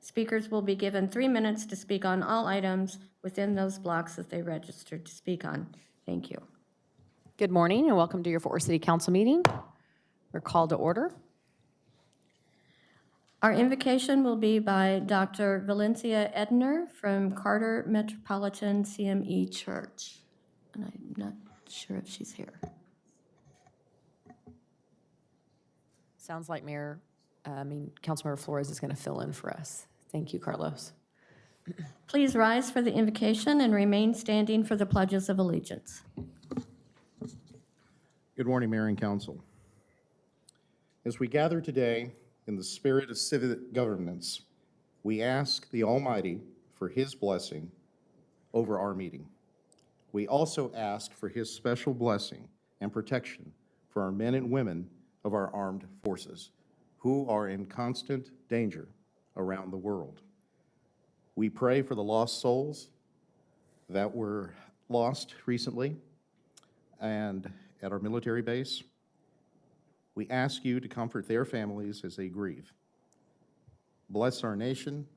Speakers will be given 3 minutes to speak on all items within those blocks that they registered to speak on. Thank you. Good morning and welcome to your Fort Worth City Council meeting. We're called to order. Our invocation will be by Dr. Valencia Edner from Carter Metropolitan CME Church. And I'm not sure if she's here. Sounds like Councilmember Flores is going to fill in for us. Thank you, Carlos. Please rise for the invocation and remain standing for the pledges of allegiance. Good morning, Mayor and Council. As we gather today in the spirit of civic governance, we ask the Almighty for His blessing over our meeting. We also ask for His special blessing and protection for our men and women of our armed forces who are in constant danger around the world. We pray for the lost souls that were lost recently and at our military base. We ask you to comfort their families as they grieve. Bless our nation,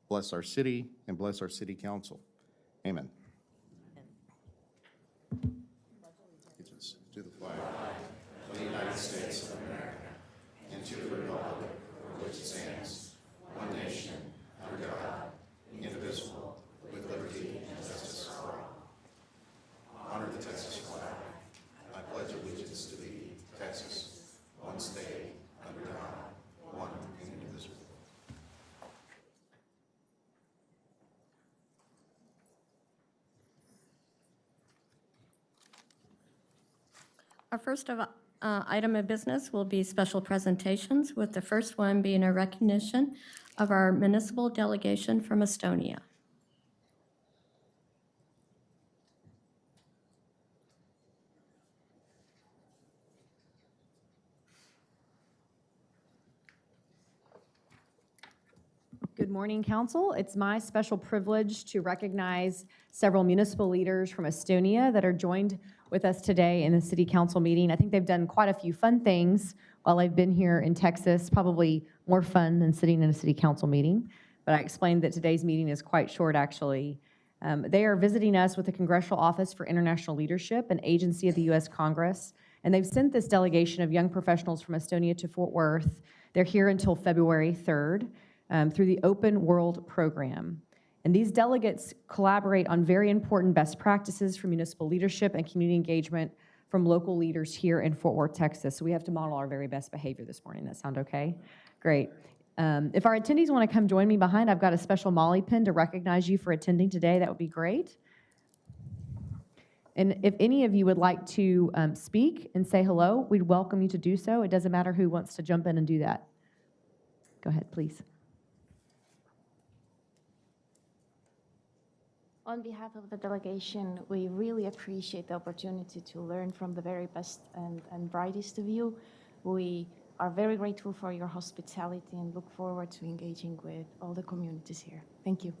bless our city, and bless our city council. Amen. Allegiance to the flag of the United States of America and to the republic for which it stands, one nation, under God, indivisible, with liberty and justice for all. Honor the Texas flag. I pledge allegiance to thee, Texas, one state, under God, one and indivisible. Our first item of business will be special presentations, with the first one being a recognition of our municipal delegation from Estonia. Good morning, Council. It's my special privilege to recognize several municipal leaders from Estonia that are joined with us today in the City Council meeting. I think they've done quite a few fun things while I've been here in Texas, probably more fun than sitting in a City Council meeting. But I explained that today's meeting is quite short, actually. They are visiting us with the Congressional Office for International Leadership, an agency of the U.S. Congress, and they've sent this delegation of young professionals from Estonia to Fort Worth. They're here until February 3rd. Through the Open World Program. And these delegates collaborate on very important best practices for municipal leadership and community engagement from local leaders here in Fort Worth, Texas. So we have to model our very best behavior this morning. That sound okay? Great. If our attendees want to come join me behind, I've got a special Molly pin to recognize you for attending today. That would be great. And if any of you would like to speak and say hello, we'd welcome you to do so. It doesn't matter who wants to jump in and do that. Go ahead, please. On behalf of the delegation, we really appreciate the opportunity to learn from the very best and brightest of you. We are very grateful for your hospitality and look forward to engaging with all the communities here. Thank you.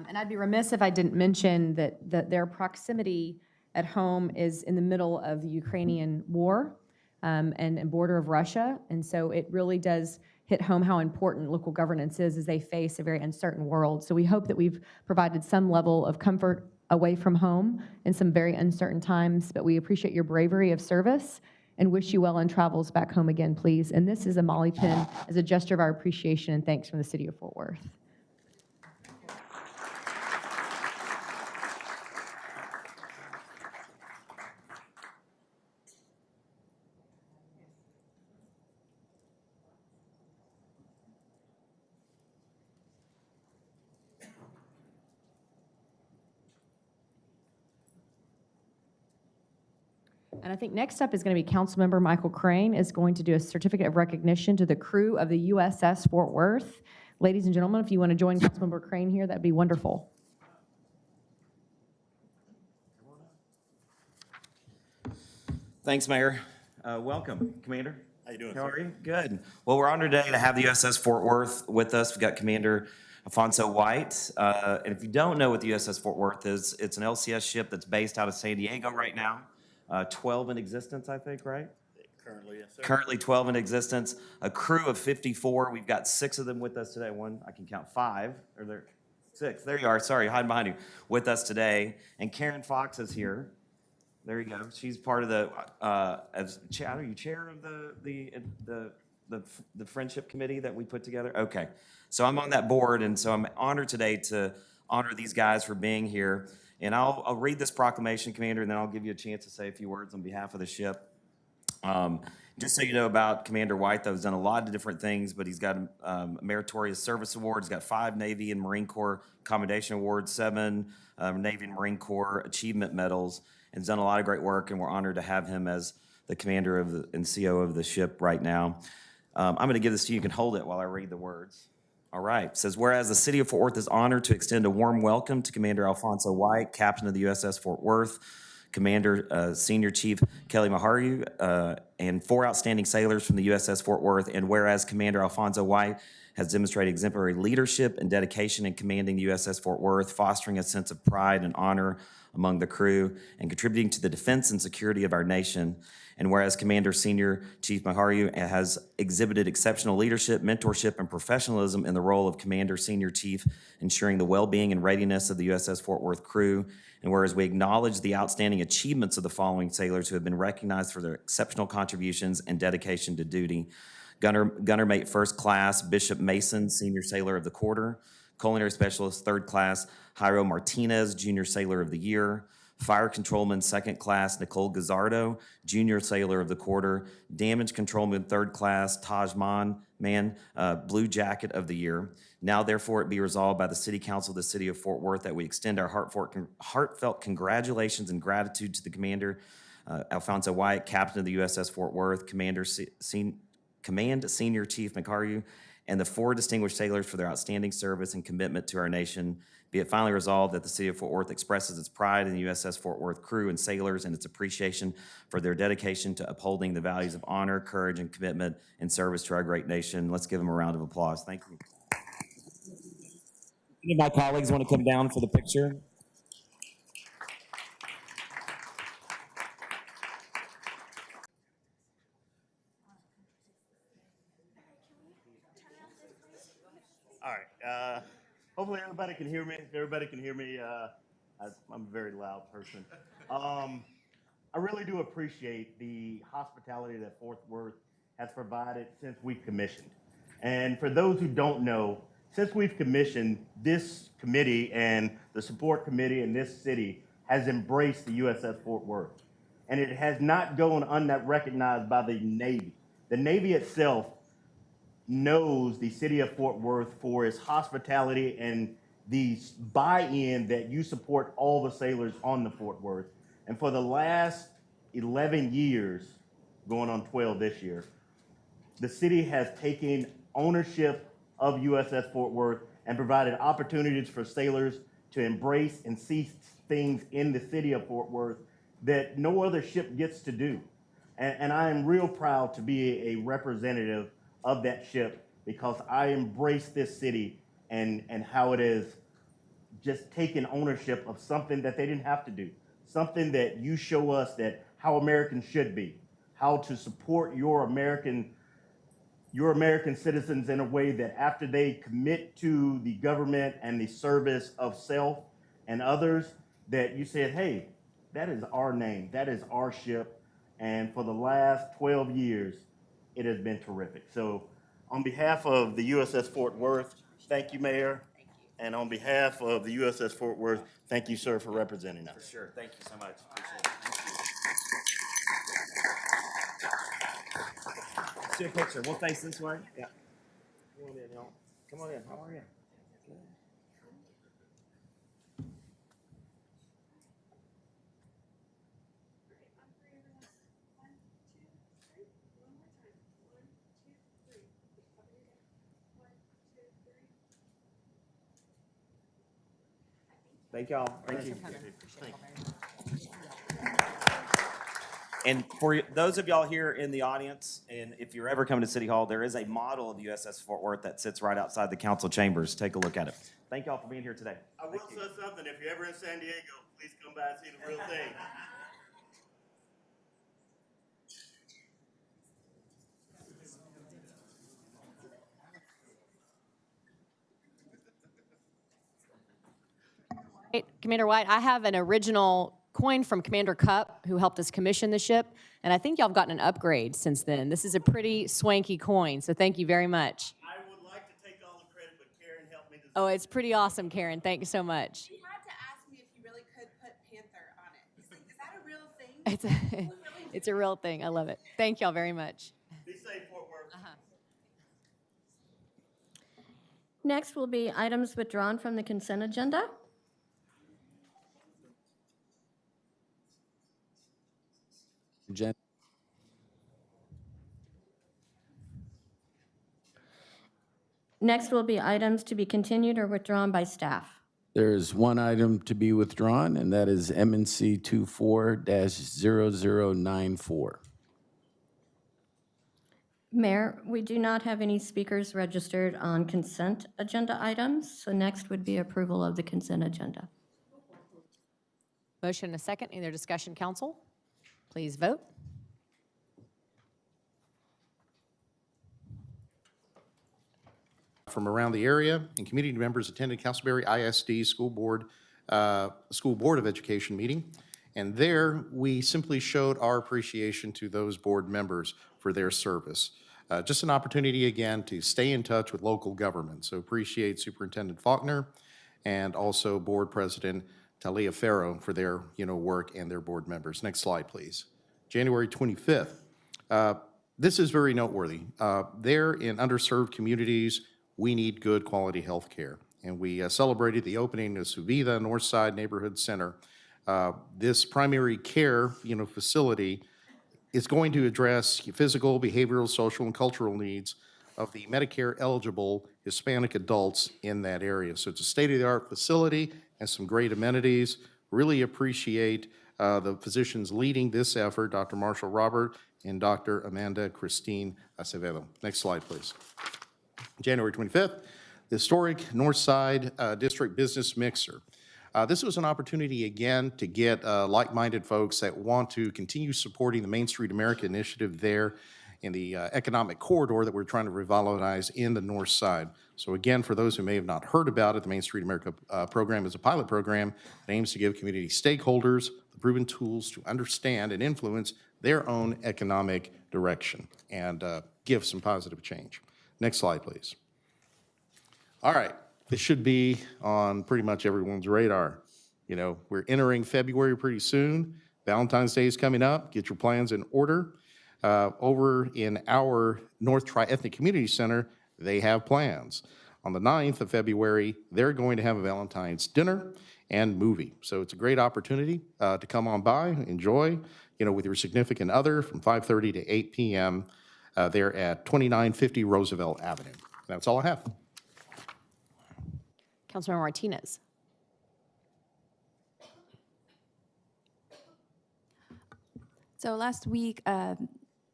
And I'd be remiss if I didn't mention that their proximity at home is in the middle of the Ukrainian war and border of Russia. And so it really does hit home how important local governance is as they face a very uncertain world. So we hope that we've provided some level of comfort away from home in some very uncertain times, but we appreciate your bravery of service and wish you well in travels back home again, please. And this is a Molly pin as a gesture of our appreciation and thanks from the City of Fort Worth. And I think next up is going to be Councilmember Michael Crane is going to do a certificate of recognition to the crew of the USS Fort Worth. Ladies and gentlemen, if you want to join Councilmember Crane here, that'd be wonderful. Thanks, Mayor. Welcome, Commander. How you doing, How sir? are you? Good. Well, we're honored today to have the USS Fort Worth with us. We've got Commander Afonso White. And if you don't know what the USS Fort Worth is, it's an LCS ship that's based out of San Diego right now. 12 in existence, I think, right? Currently, yes, sir. Currently 12 in existence, a crew of 54. We've got 6 of them with us today. One, I can count 5, or there, 6. There you are. Sorry, hiding behind you. With us today. And Karen Fox is here. There you go. She's part of the, as chair, are you chair of the friendship committee that we put together? Okay. So I'm on that board, and so I'm honored today to honor these guys for being here. And I'll read this proclamation, Commander, and then I'll give you a chance to say a few words on behalf of the ship. Just so you know about Commander White, though, he's done a lot of different things, but he's got a Meritorious Service Award. He's got 5 Navy and Marine Corps Commendation Awards, 7 Navy and Marine Corps Achievement Medals, and he's done a lot of great work, and we're honored to have him as the commander of and CO of the ship right now. I'm going to give this to you. You can hold it while I read the words. All right. It says, whereas the city of Fort Worth is honored to extend a warm welcome to Commander Alfonso White, captain of the USS Fort Worth, Commander Senior Chief Kelly Maharu, and 4 outstanding sailors from the USS Fort Worth. And whereas Commander Alfonso White has demonstrated exemplary leadership and dedication in commanding the USS Fort Worth, fostering a sense of pride and honor among the crew, and contributing to the defense and security of our nation. And whereas Commander Senior Chief Maharu has exhibited exceptional leadership, mentorship, and professionalism in the role of Commander Senior Chief, ensuring the well-being and readiness of the USS Fort Worth crew. And whereas we acknowledge the outstanding achievements of the following sailors who have been recognized for their exceptional contributions and dedication to duty: Gunner Mate First Class Bishop Mason, Senior Sailor of the Quarter; Culinary Specialist Third Class Jairo Martinez, Junior Sailor of the Year; Fire Controlman Second Class Nicole Gazzardo, Junior Sailor of the Quarter; Damage Controlman Third Class Taj Man, Blue Jacket of the Year. Now therefore it be resolved by the City Council of the City of Fort Worth that we extend our heartfelt congratulations and gratitude to the Commander Alfonso White, Captain of the USS Fort Worth, Command Senior Chief Maharu, and the 4 distinguished sailors for their outstanding service and commitment to our nation. Be it finally resolved that the City of Fort Worth expresses its pride in the USS Fort Worth crew and sailors and its appreciation for their dedication to upholding the values of honor, courage, and commitment in service to our great nation. Let's give them a round of applause. Thank you. Any of my colleagues want to come down for the picture? All right. Hopefully everybody can hear me. If everybody can hear me, I'm a very loud person. I really do appreciate the hospitality that Fort Worth has provided since we've commissioned. And for those who don't know, since we've commissioned, this committee and the support committee in this city has embraced the USS Fort Worth. And it has not gone unrecognized by the Navy. The Navy itself knows the city of Fort Worth for its hospitality and the buy-in that you support all the sailors on the Fort Worth. And for the last 11 years, going on 12 this year, the city has taken ownership of USS Fort Worth and provided opportunities for sailors to embrace and see things in the city of Fort Worth that no other ship gets to do. And I am real proud to be a representative of that ship because I embrace this city and how it is just taking ownership of something that they didn't have to do, something that you show us that how Americans should be, how to support your American citizens in a way that after they commit to the government and the service of self and others, that you said, hey, that is our name, that is our ship. And for the last 12 years, it has been terrific. So on behalf of the USS Fort Worth, thank you, Mayor. Thank you. And on behalf of the USS Fort Worth, thank you, sir, for representing us. For sure. Thank you so much. Appreciate it. Thank you. Let's do a picture. We'll face this way. Yeah. Come on in, y'all. Come on in. How are you? Good. Thank y'all. Thank you. And for those of y'all here in the audience, and if you're ever coming to City Hall, there is a model of the USS Fort Worth that sits right outside the council chambers. Take a look at it. Thank y'all for being here today. I will say something. If you're ever in San Diego, please come by and see the real thing. Hey, Commander White, I have an original coin from Commander Cup, who helped us commission the ship, and I think y'all have gotten an upgrade since then. This is a pretty swanky coin, so thank you very much. I would like to take all the credit, but Karen helped me design. Oh, it's pretty awesome, Karen. Thank you so much. He had to ask me if you really could put Panther on it. He's like, is that a real thing? It's a real thing. I love it. Thank y'all very much. Be safe, Fort Worth. Next will be items withdrawn from the consent agenda. Jen. Next will be items to be continued or withdrawn by staff. There is one item to be withdrawn, and that is MNC 24-0094. Mayor, we do not have any speakers registered on consent agenda items, so next would be approval of the consent agenda. Motion and a second. Any other discussion, council? Please vote. From around the area and community members attended Castleberry ISD School Board of Education meeting. And there, we simply showed our appreciation to those board members for their service. Just an opportunity again to stay in touch with local government. So appreciate Superintendent Faulkner and also Board President Talia Farrow for their work and their board members. Next slide, please. January 25th. This is very noteworthy. There in underserved communities, we need good quality health care. And we celebrated the opening of Suvida Northside Neighborhood Center. This primary care facility is going to address physical, behavioral, social, and cultural needs of the Medicare-eligible Hispanic adults in that area. So it's a state-of-the-art facility and some great amenities. Really appreciate the physicians leading this effort, Dr. Marshall Robert and Dr. Amanda Christine Acevedo. Next slide, please. January 25th, the historic Northside District Business Mixer. This was an opportunity, again, to get like-minded folks that want to continue supporting the Main Street America initiative there in the economic corridor that we're trying to revitalize in the North Side. So again, for those who may have not heard about it, the Main Street America program is a pilot program that aims to give community stakeholders the proven tools to understand and influence their own economic direction and give some positive change. Next slide, please. All right, this should be on pretty much everyone's radar. We're entering February pretty soon. Valentine's Day is coming up. Get your plans in order. Over in our North Tri-Ethnic Community Center, they have plans. On the 9th of February, they're going to have a Valentine's dinner and movie. So it's a great opportunity to come on by, enjoy, with your significant other from 5:30 to 8 p.m. There at 2950 Roosevelt Avenue. That's all I have. Councilmember Martinez. So last week,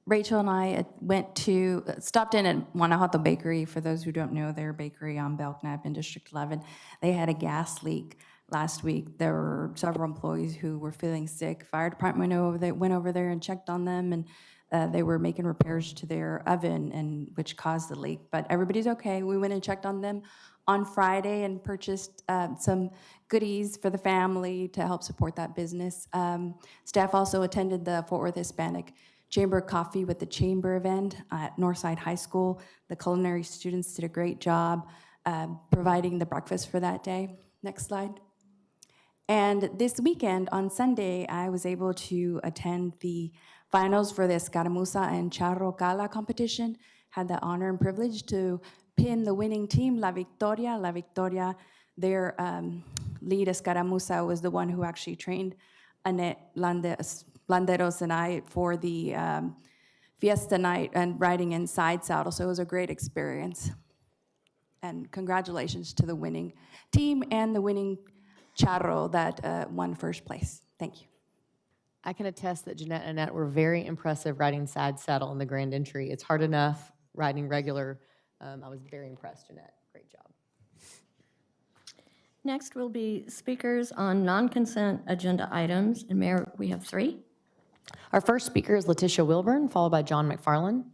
Rachel and I stopped in at Guanajuato Bakery. For those who don't know, their bakery on Belknap in District 11. They had a gas leak last week. There were several employees who were feeling sick. Fire department went over there and checked on them, and they were making repairs to their oven, which caused the leak. But everybody's okay. We went and checked on them on Friday and purchased some goodies for the family to help support that business. Staff also attended the Fort Worth Hispanic Chamber Coffee with the Chamber event at Northside High School. The culinary students did a great job providing the breakfast for that day. Next slide. And this weekend, on Sunday, I was able to attend the finals for the Escaramuza and Charro Gala competition. Had the honor and privilege to pin the winning team, La Victoria. La Victoria, their lead Escaramuza was the one who actually trained Annette Landeros and I for the fiesta night and riding in side saddle. So it was a great experience. And congratulations to the winning team and the winning Charro that won first place. Thank you. I can attest that Jeanette and Annette were very impressive riding side saddle in the grand entry. It's hard enough riding regular. I was very impressed, Jeanette. Great job. Next will be speakers on non-consent agenda items. And Mayor, we have 3. Our first speaker is Letitia Wilburn, followed by John McFarland.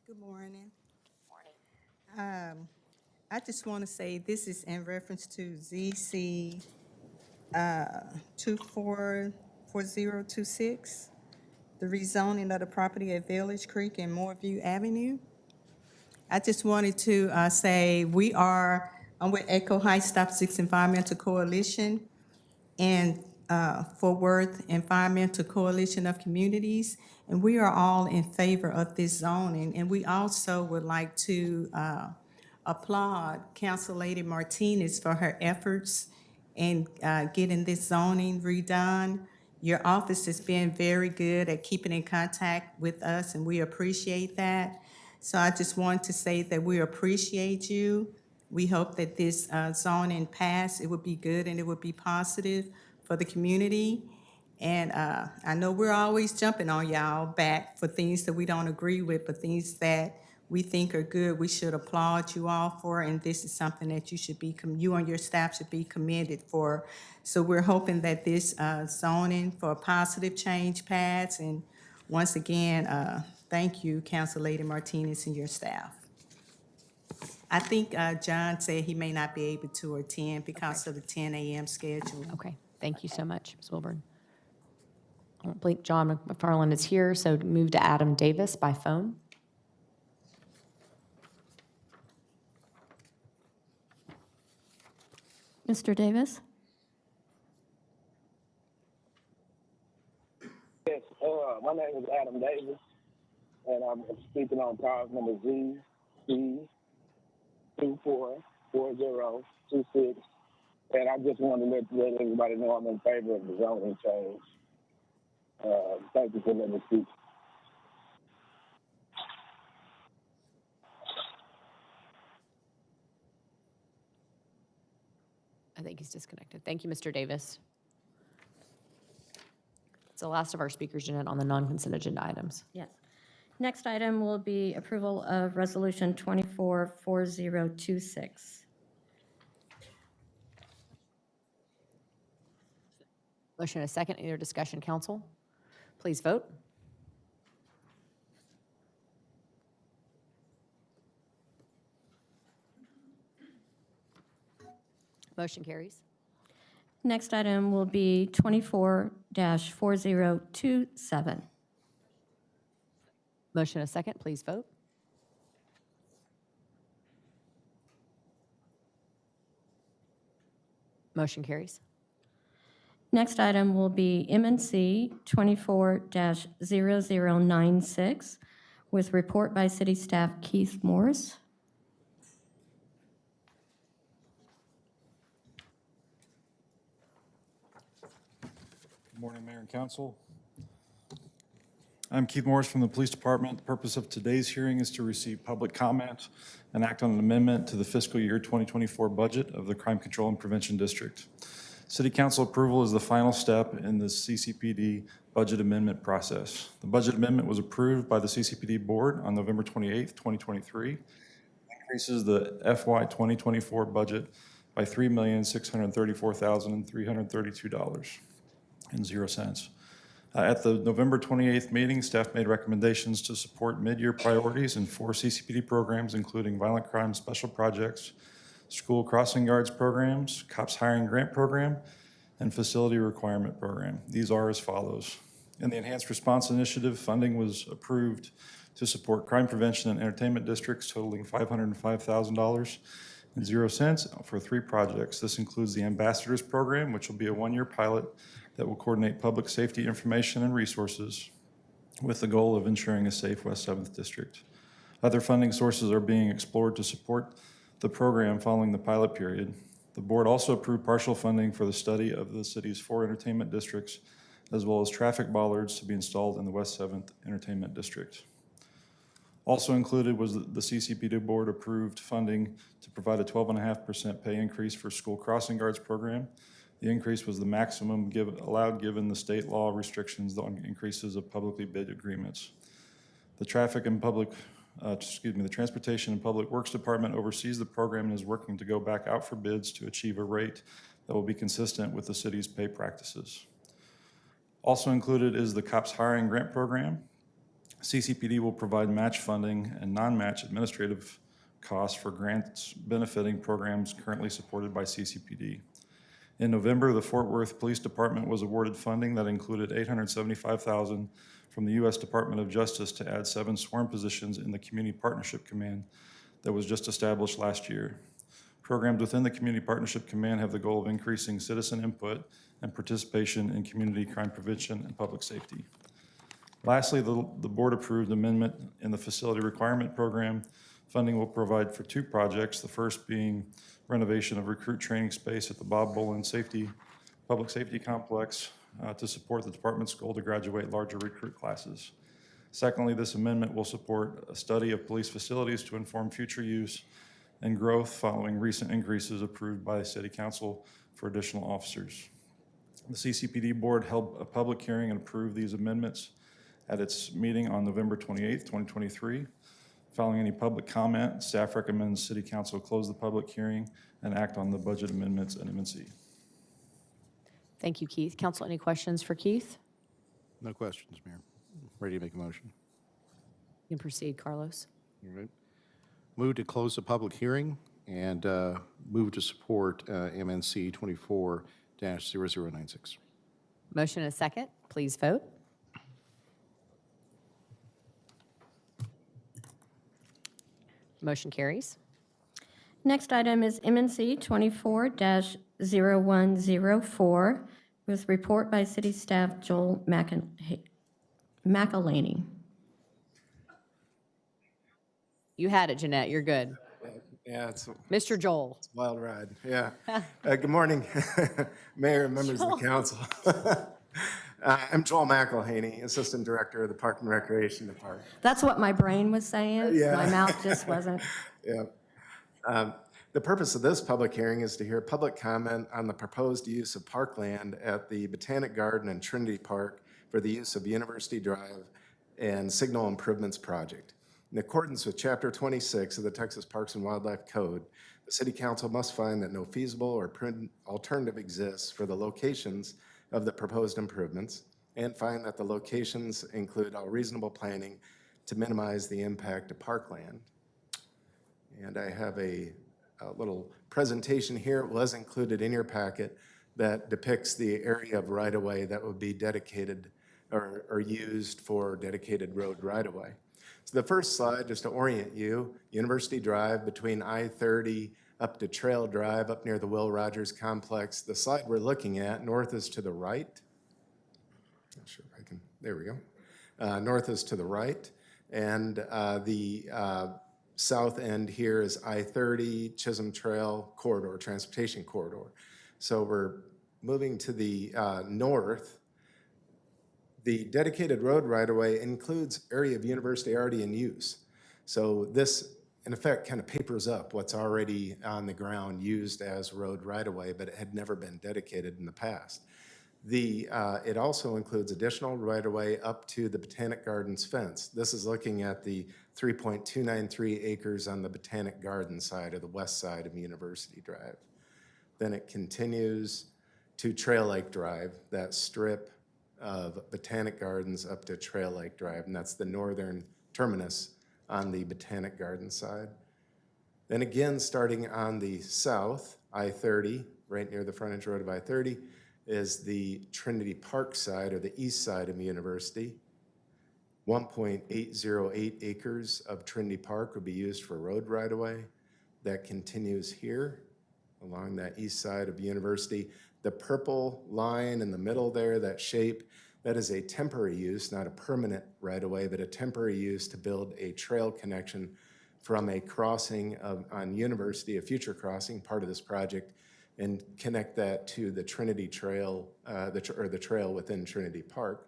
Good morning. I just want to say this is in reference to ZC 244026, the rezoning of the property at Village Creek and Moorview Avenue. I just wanted to say I'm with Echo Heights Stop 6 Environmental Coalition and Fort Worth Environmental Coalition of Communities, and we are all in favor of this zoning. And we also would like to applaud Council Lady Martinez for her efforts in getting this zoning redone. Your office has been very good at keeping in contact with us, and we appreciate that. So I just want to say that we appreciate you. We hope that this zoning pass, it would be good and it would be positive for the community. And I know we're always jumping on y'all back for things that we don't agree with, but things that we think are good, we should applaud you all for. And this is something that you and your staff should be commended for. So we're hoping that this zoning for a positive change pass. And once again, thank you, Council Lady Martinez and your staff. I think John said he may not be able to attend because of the 10 a.m. schedule. Okay, thank you so much, Ms. Wilburn. I don't believe John McFarland is here, so move to Adam Davis by phone. Mr. Davis? Yes, my name is Adam Davis, and I'm speaking on cause number ZC244026. And I just want to let everybody know I'm in favor of the zoning change. Thank you for letting me speak. I think he's disconnected. Thank you, Mr. Davis. It's the last of our speakers, Jeanette, on the non-consent agenda items. Yes. Next item will be approval of Resolution 244026. Motion and a second. Any other discussion, council? Please vote. Motion carries. Next item will be 24-4027. Motion and a second. Please vote. Motion carries. Next item will be M&C 24-0096 with report by City Staff Keith Morris. Good morning, Mayor and Council. I'm Keith Morris from the Police Department. The purpose of today's hearing is to receive public comment and act on an amendment to the fiscal year 2024 budget of the Crime Control and Prevention District. City Council approval is the final step in the CCPD budget amendment process. The budget amendment was approved by the CCPD Board on November 28th, 2023. Increases the FY 2024 budget by $3,634,332.00. At the November 28th meeting, staff made recommendations to support mid-year priorities in 4 CCPD programs, including violent crime special projects, school crossing guards programs, cops hiring grant program, and facility requirement program. These are as follows. In the Enhanced Response Initiative, funding was approved to support crime prevention and entertainment districts totaling $505,000.00 for 3 projects. This includes the Ambassadors Program, which will be a 1-year pilot that will coordinate public safety information and resources with the goal of ensuring a safe West 7th District. Other funding sources are being explored to support the program following the pilot period. The board also approved partial funding for the study of the city's 4 entertainment districts, as well as traffic bollards to be installed in the West 7th Entertainment District. Also included was the CCPD board approved funding to provide a 12.5% pay increase for school crossing guards program. The increase was the maximum allowed given the state law restrictions on increases of publicly bid agreements. The Transportation and Public Works Department oversees the program and is working to go back out for bids to achieve a rate that will be consistent with the city's pay practices. Also included is the COPS hiring grant program. CCPD will provide match funding and non-match administrative costs for grants benefiting programs currently supported by CCPD. In November, the Fort Worth Police Department was awarded funding that included $875,000 from the U.S. Department of Justice to add 7 sworn positions in the Community Partnership Command that was just established last year. Programs within the Community Partnership Command have the goal of increasing citizen input and participation in community crime prevention and public safety. Lastly, the board approved amendment in the Facility Requirement Program. Funding will provide for 2 projects, the first being renovation of recruit training space at the Bob Boland Public Safety Complex to support the department's goal to graduate larger recruit classes. Secondly, this amendment will support a study of police facilities to inform future use and growth following recent increases approved by City Council for additional officers. The CCPD board held a public hearing and approved these amendments at its meeting on November 28th, 2023. Following any public comment, staff recommends City Council close the public hearing and act on the budget amendments and MNC. Thank you, Keith. Council, any questions for Keith? No questions, Mayor. Ready to make a motion? You can proceed, Carlos. All right. Move to close the public hearing and move to support MNC 24-0096. Motion and a second. Please vote. Motion carries. Next item is MNC 24-0104 with report by City Staff Joel McElhaney. You had it, Jeanette. You're good. Yeah, it's a Mr. Joel. wild ride. Yeah. Good morning, Mayor and members of the council. I'm Joel McElhaney, Assistant Director of the Park and Recreation Department. That's what my brain was saying. Yeah. My mouth just wasn't. Yeah. The purpose of this public hearing is to hear public comment on the proposed use of parkland at the Botanic Garden and Trinity Park for the use of University Drive and Signal Improvements Project. In accordance with Chapter 26 of the Texas Parks and Wildlife Code, the City Council must find that no feasible or prudent alternative exists for the locations of the proposed improvements and find that the locations include all reasonable planning to minimize the impact of parkland. And I have a little presentation here. It was included in your packet that depicts the area of right-of-way that would be dedicated or used for dedicated road right-of-way. So the first slide, just to orient you, University Drive between I-30 up to Trail Drive up near the Will Rogers Complex. The slide we're looking at, north is to the right. Not sure if I can, there we go. North is to the right. And the south end here is I-30 Chisholm Trail Corridor, Transportation Corridor. So we're moving to the north. The dedicated road right-of-way includes area of university already in use. So this, in effect, kind of papers up what's already on the ground used as road right-of-way, but it had never been dedicated in the past. It also includes additional right-of-way up to the Botanic Gardens fence. This is looking at the 3.293 acres on the Botanic Garden side, or the west side of University Drive. Then it continues to Trail Lake Drive, that strip of Botanic Gardens up to Trail Lake Drive, and that's the northern terminus on the Botanic Garden side. Then again, starting on the south, I-30, right near the frontage road of I-30, is the Trinity Park side, or the east side of the university. 1.808 acres of Trinity Park would be used for road right-of-way. That continues here along that east side of the university. The purple line in the middle there, that shape, that is a temporary use, not a permanent right-of-way, but a temporary use to build a trail connection from a crossing on University, a future crossing, part of this project, and connect that to the Trinity Trail, the trail within Trinity Park.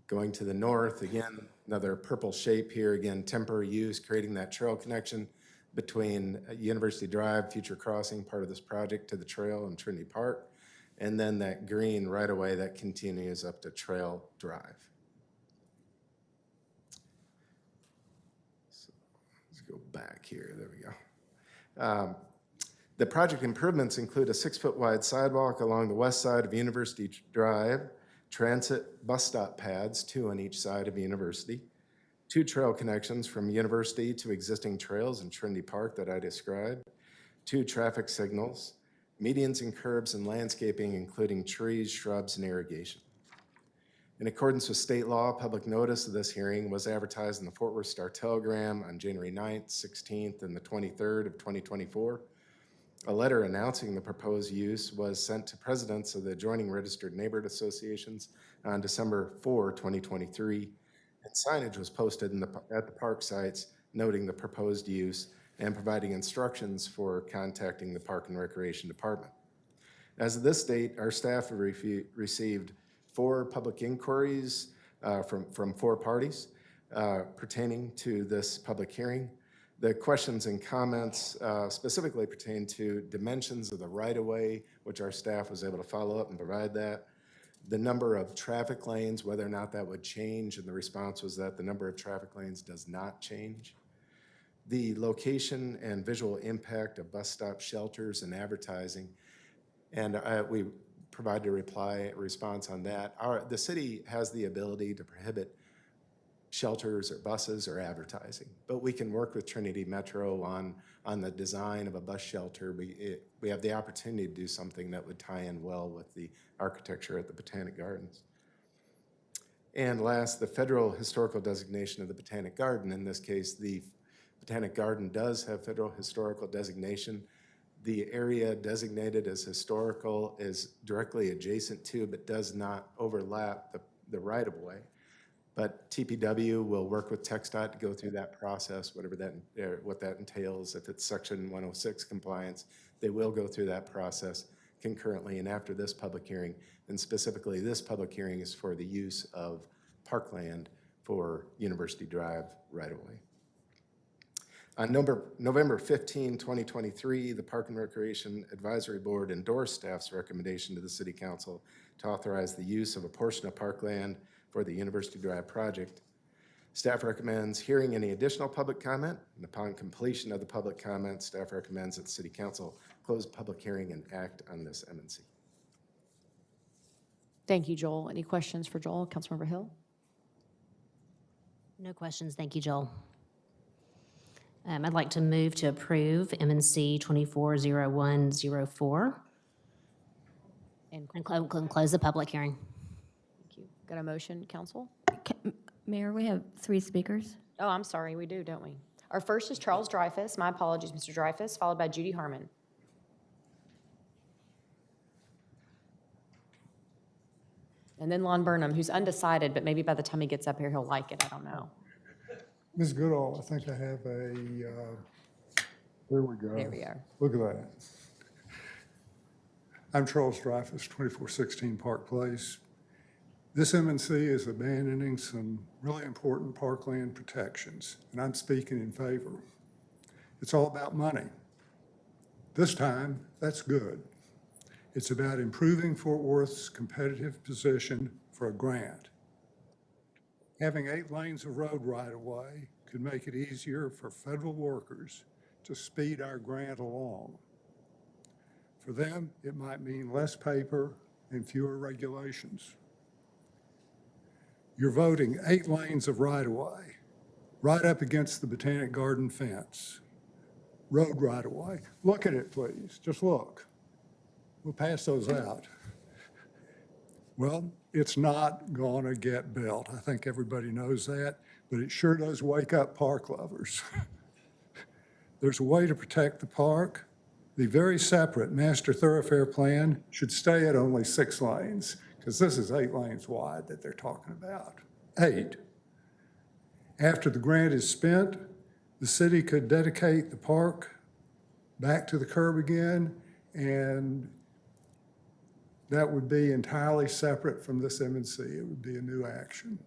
Going to the north, again, another purple shape here, again, temporary use, creating that trail connection between University Drive, future crossing, part of this project, to the trail in Trinity Park, and then that green right-of-way that continues up to Trail Drive. So let's go back here, there we go. The project improvements include a 6-foot wide sidewalk along the west side of University Drive, transit bus stop pads, 2 on each side of University, 2 trail connections from University to existing trails in Trinity Park that I described, 2 traffic signals, medians and curbs and landscaping, including trees, shrubs, and irrigation. In accordance with state law, public notice of this hearing was advertised in the Fort Worth Star-Telegram on January 9th, 16th, and the 23rd of 2024. A letter announcing the proposed use was sent to presidents of the adjoining registered neighborhood associations on December 4, 2023, and signage was posted at the park sites noting the proposed use and providing instructions for contacting the Park and Recreation Department. As of this date, our staff have received 4 public inquiries from 4 parties pertaining to this public hearing. The questions and comments specifically pertain to dimensions of the right-of-way, which our staff was able to follow up and provide that. The number of traffic lanes, whether or not that would change, and the response was that the number of traffic lanes does not change. The location and visual impact of bus stop shelters and advertising, and we provided a response on that. The city has the ability to prohibit shelters or buses or advertising, but we can work with Trinity Metro on the design of a bus shelter. We have the opportunity to do something that would tie in well with the architecture at the Botanic Gardens. And last, the federal historical designation of the Botanic Garden. In this case, the Botanic Garden does have federal historical designation. The area designated as historical is directly adjacent to, but does not overlap the right-of-way. But TPW will work with TxDOT to go through that process, what that entails. If it's Section 106 compliance, they will go through that process concurrently and after this public hearing. And specifically, this public hearing is for the use of parkland for University Drive right-of-way. On November 15, 2023, the Park and Recreation Advisory Board endorsed staff's recommendation to the City Council to authorize the use of a portion of parkland for the University Drive project. Staff recommends hearing any additional public comment, and upon completion of the public comment, staff recommends that the City Council close the public hearing and act on this M&C. Thank you, Joel. Any questions for Joel? Councilmember Hill? No questions. Thank you, Joel. I'd like to move to approve M&C 240104 and close the public hearing. Thank you. Got a motion, Council? Mayor, we have 3 speakers. Oh, I'm sorry, we do, don't we? Our first is Charles Dreyfus. My apologies, Mr. Dreyfus, followed by Judy Harmon. And then Lon Burnham, who's undecided, but maybe by the time he gets up here, he'll like it. I don't know. Ms. Goodall, I think I have a, there we go. There we are. Look at that. I'm Charles Dreyfus, 2416 Park Place. This M&C is abandoning some really important parkland protections, and I'm speaking in favor. It's all about money. This time, that's good. It's about improving Fort Worth's competitive position for a grant. Having 8 lanes of road right-of-way could make it easier for federal workers to speed our grant along. For them, it might mean less paper and fewer regulations. You're voting 8 lanes of right-of-way, right up against the Botanic Garden fence. Road right-of-way. Look at it, please. Just look. We'll pass those out. Well, it's not gonna get built. I think everybody knows that, but it sure does wake up park lovers. There's a way to protect the park. The very separate master thoroughfare plan should stay at only 6 lanes, because this is 8 lanes wide that they're talking about. 8. After the grant is spent, the city could dedicate the park back to the curb again, and that would be entirely separate from this M&C. It would be a new action.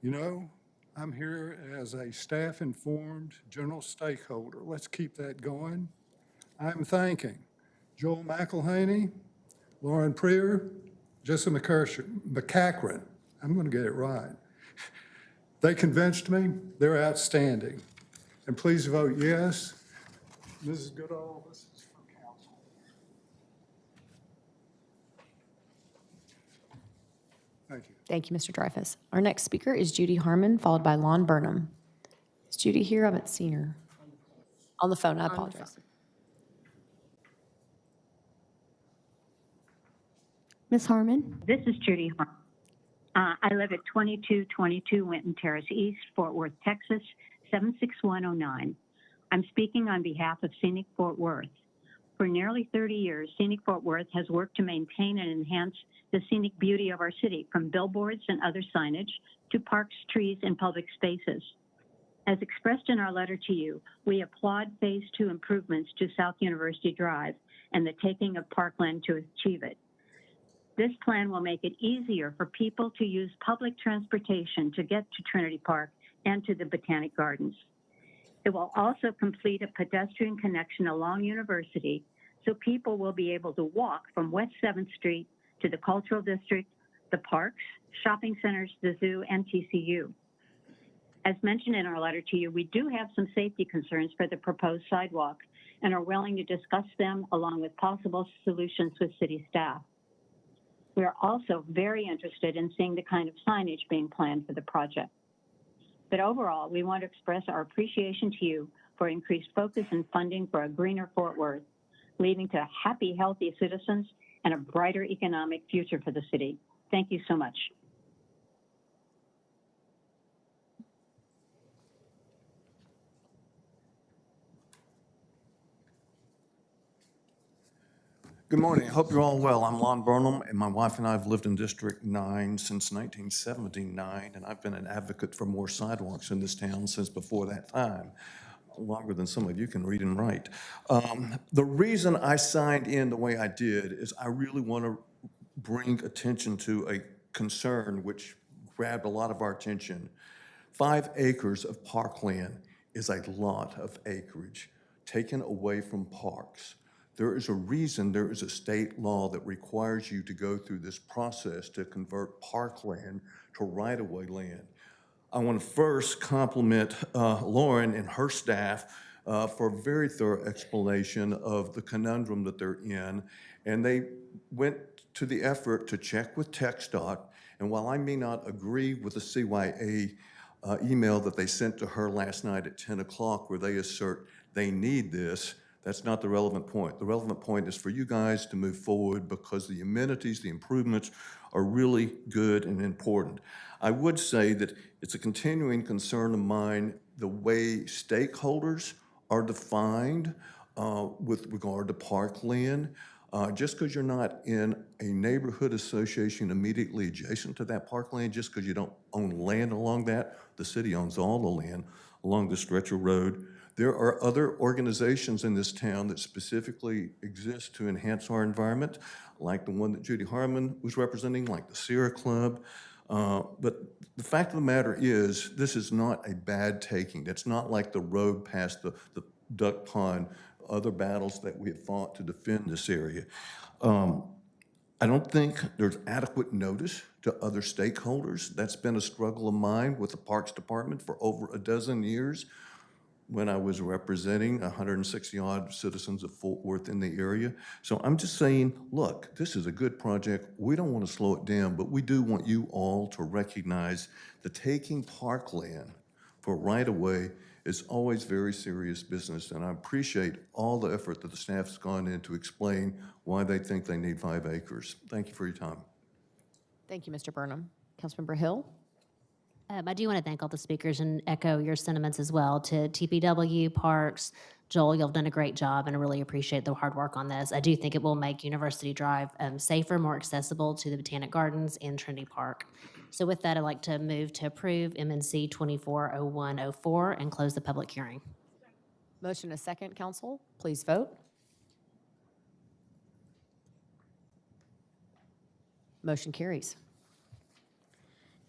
You know, I'm here as a staff-informed general stakeholder. Let's keep that going. I'm thanking Joel McElhaney, Lauren Prier, Jessica McCachran. I'm going to get it right. They convinced me. They're outstanding. And please vote yes. Mrs. Goodall, this is for council. Thank you. Thank you, Mr. Dreyfus. Our next speaker is Judy Harmon, followed by Lon Burnham. Is Judy here? I haven't seen her. On the phone, I apologize. Ms. Harmon? This is Judy Harmon. I live at 2222 Winton Terrace East, Fort Worth, Texas, 76109. I'm speaking on behalf of Scenic Fort Worth. For nearly 30 years, Scenic Fort Worth has worked to maintain and enhance the scenic beauty of our city, from billboards and other signage to parks, trees, and public spaces. As expressed in our letter to you, we applaud Phase 2 improvements to South University Drive and the taking of parkland to achieve it. This plan will make it easier for people to use public transportation to get to Trinity Park and to the Botanic Gardens. It will also complete a pedestrian connection along University, so people will be able to walk from West 7th Street to the Cultural District, the parks, shopping centers, the zoo, and TCU. As mentioned in our letter to you, we do have some safety concerns for the proposed sidewalk and are willing to discuss them along with possible solutions with city staff. We are also very interested in seeing the kind of signage being planned for the project. But overall, we want to express our appreciation to you for increased focus and funding for a greener Fort Worth, leading to happy, healthy citizens and a brighter economic future for the city. Thank you so much. Good morning. I hope you're all well. I'm Lon Burnham, and my wife and I have lived in District 9 since 1979, and I've been an advocate for more sidewalks in this town since before that time, longer than some of you can read and write. The reason I signed in the way I did is I really want to bring attention to a concern which grabbed a lot of our attention. 5 acres of parkland is a lot of acreage taken away from parks. There is a reason there is a state law that requires you to go through this process to convert parkland to right-of-way land. I want to first compliment Lauren and her staff for a very thorough explanation of the conundrum that they're in. And they went to the effort to check with TxDOT. And while I may not agree with the CYA email that they sent to her last night at 10 o'clock where they assert they need this, that's not the relevant point. The relevant point is for you guys to move forward because the amenities, the improvements are really good and important. I would say that it's a continuing concern of mine the way stakeholders are defined with regard to parkland. Just because you're not in a neighborhood association immediately adjacent to that parkland, just because you don't own land along that, the city owns all the land along the stretch of road. There are other organizations in this town that specifically exist to enhance our environment, like the one that Judy Harmon was representing, like the Sierra Club. But the fact of the matter is, this is not a bad taking. It's not like the road past the duck pond, other battles that we have fought to defend this area. I don't think there's adequate notice to other stakeholders. That's been a struggle of mine with the Parks Department for over a dozen years when I was representing 160-odd citizens of Fort Worth in the area. So I'm just saying, look, this is a good project. We don't want to slow it down, but we do want you all to recognize that taking parkland for right-of-way is always very serious business, and I appreciate all the effort that the staff's gone in to explain why they think they need 5 acres. Thank you for your time. Thank you, Mr. Burnham. Councilmember Hill? I do want to thank all the speakers and echo your sentiments as well to TPW, Parks. Joel, you've done a great job, and I really appreciate the hard work on this. I do think it will make University Drive safer, more accessible to the Botanic Gardens and Trinity Park. So with that, I'd like to move to approve MNC 240104 and close the public hearing. Motion a second, council. Please vote. Motion carries.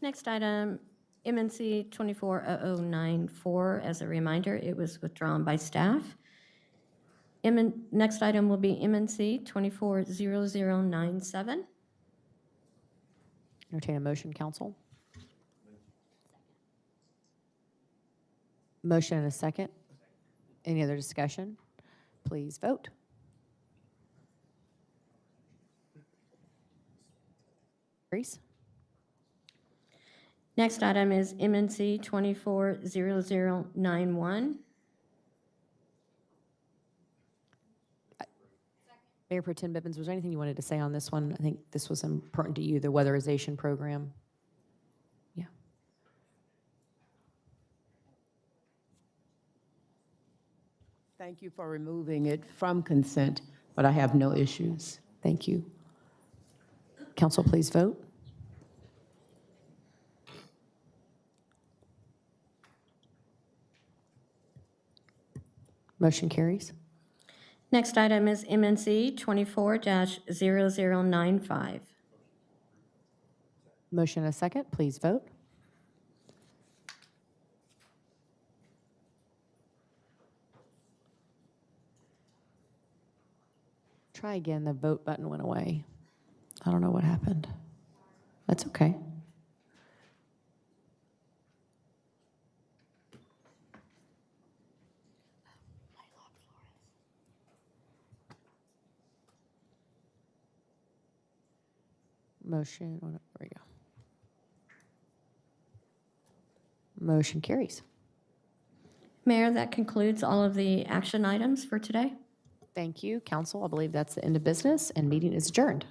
Next item, MNC 240094. As a reminder, it was withdrawn by staff. Next item will be MNC 240097. Entertain a motion, council. Motion and a second. Any other discussion? Please vote. Reese? Next item is MNC 240091. Mayor Pro Tem Bibbins, was there anything you wanted to say on this one? I think this was important to you, the weatherization program. Yeah. Thank you for removing it from consent, but I have no issues. Thank you. Council, please vote. Motion carries. Next item is MNC 24-0095. Motion and a second, please vote. Try again, the vote button went away. I don't know what happened. That's okay. Motion, there we go. Motion carries. Mayor, that concludes all of the action items for today. Thank you, council. I believe that's the end of business, and meeting is adjourned.